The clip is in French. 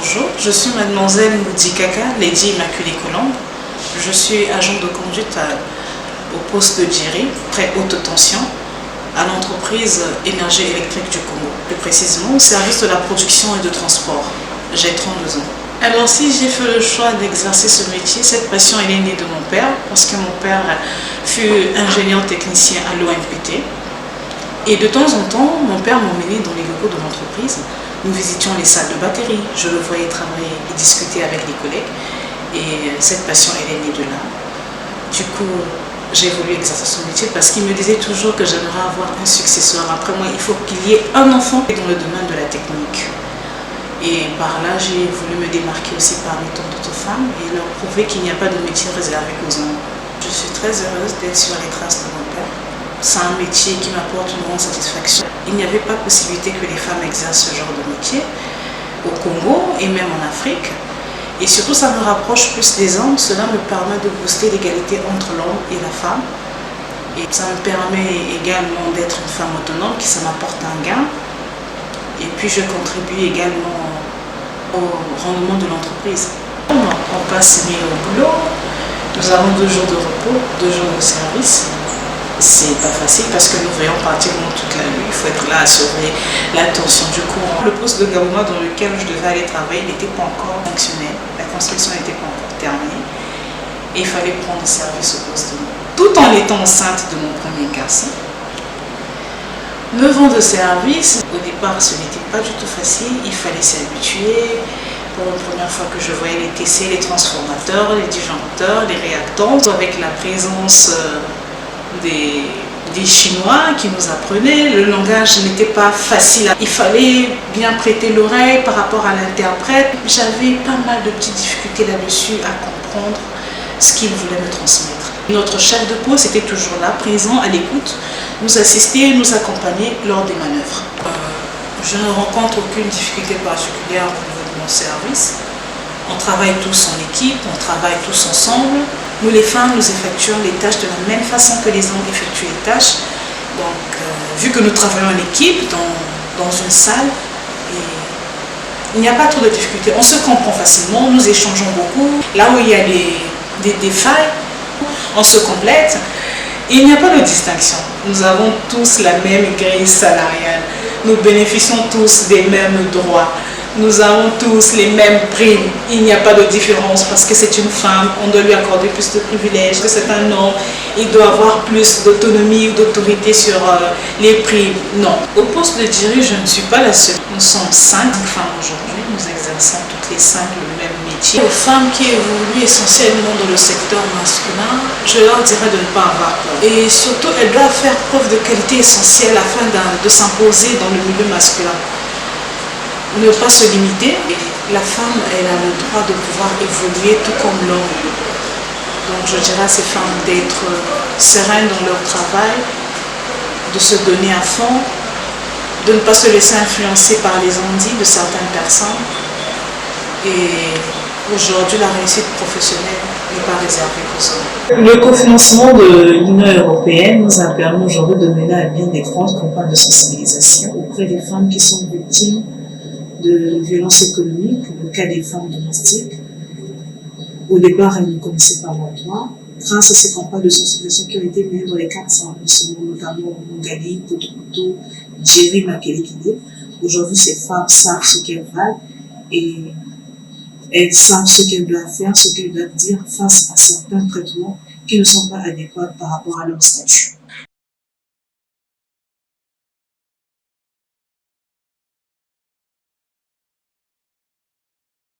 Bonjour, je suis mademoiselle Moudi Kaka, Lady Immaculée Colombe. Je suis agent de conduite au poste de Djiri, très haute tension, à l'entreprise Énergie électrique du Congo, plus précisément au service de la production et de transport. J'ai 32 ans. Alors si j'ai fait le choix d'exercer ce métier, cette passion elle est née de mon père, parce que mon père fut ingénieur technicien à l'OMPT. Et de temps en temps, mon père m'emmenait dans les locaux de l'entreprise. Nous visitions les salles de batterie, je le voyais travailler et discuter avec les collègues. Et cette passion, elle est née de là. Du coup, j'ai voulu exercer ce métier parce qu'il me disait toujours que j'aimerais avoir un successeur. Après moi, il faut qu'il y ait un enfant dans le domaine de la technique. Et par là, j'ai voulu me démarquer aussi parmi tant d'autres femmes et leur prouver qu'il n'y a pas de métier réservé aux hommes. Je suis très heureuse d'être sur les traces de mon père. C'est un métier qui m'apporte une grande satisfaction. Il n'y avait pas possibilité que les femmes exercent ce genre de métier au Congo et même en Afrique. Et surtout, ça me rapproche plus des hommes. Cela me permet de booster l'égalité entre l'homme et la femme. Et ça me permet également d'être une femme autonome, qui ça m'apporte un gain. Et puis, je contribue également au rendement de l'entreprise. On passe nuit au boulot. Nous avons 2 jours de repos, 2 jours de service. C'est pas facile parce que nous veillons pratiquement toute la nuit. Il faut être là à sauver la tension du courant. Le poste de Gaouma dans lequel je devais aller travailler n'était pas encore fonctionnel. La construction n'était pas encore terminée. Et il fallait prendre service au poste de nuit. Tout en étant enceinte de mon premier garçon. 9 ans de service. Au départ, ce n'était pas du tout facile. Il fallait s'y habituer. Pour la première fois que je voyais les TC, les transformateurs, les disjoncteurs, les réactants, avec la présence des Chinois qui nous apprenaient. Le langage n'était pas facile. Il fallait bien prêter l'oreille par rapport à l'interprète. J'avais pas mal de petites difficultés là-dessus à comprendre ce qu'il voulait me transmettre. Notre chef de poste était toujours là, présent, à l'écoute, nous assister, nous accompagner lors des manœuvres. Je ne rencontre aucune difficulté particulière au niveau de mon service. On travaille tous en équipe, on travaille tous ensemble. Nous les femmes, nous effectuons les tâches de la même façon que les hommes effectuent les tâches. Donc, vu que nous travaillons en équipe, dans une salle, il n'y a pas trop de difficultés. On se comprend facilement, nous échangeons beaucoup. Là où il y a des failles, on se complète. Et il n'y a pas de distinction. Nous avons tous la même grille salariale. Nous bénéficions tous des mêmes droits. Nous avons tous les mêmes primes. Il n'y a pas de différence parce que c'est une femme, on doit lui accorder plus de privilèges. Que c'est un homme, il doit avoir plus d'autonomie ou d'autorité sur les primes. Non. Au poste de Djiri, je ne suis pas la seule. Nous sommes 5 femmes aujourd'hui. Nous exerçons toutes les 5 le même métier. Aux femmes qui évoluent essentiellement dans le secteur masculin, je leur dirais de ne pas avoir peur. Et surtout, elles doivent faire preuve de qualité essentielle afin de s'imposer dans le milieu masculin. Ne pas se limiter. La femme, elle a le droit de pouvoir évoluer tout comme l'homme. Donc je dirais à ces femmes d'être sereines dans leur travail, de se donner à fond, de ne pas se laisser influencer par les envies de certaines personnes. Et aujourd'hui, la réussite professionnelle n'est pas réservée qu'aux hommes. Le cofinancement de l'Union européenne nous a permis aujourd'hui de mener à bien des grandes campagnes de sensibilisation auprès des femmes qui sont victimes de violences économiques, le cas des femmes domestiques. Au départ, elles ne connaissaient pas leurs droits. Grâce à ces campagnes de sensibilisation qui ont été menées dans les 4 arrondissements, notamment Mongali, Potopoto, Djiri, Makelekele, aujourd'hui, ces femmes savent ce qu'elles valent et elles savent ce qu'elles doivent faire, ce qu'elles doivent dire face à certains traitements qui ne sont pas adéquats par rapport à leur statut.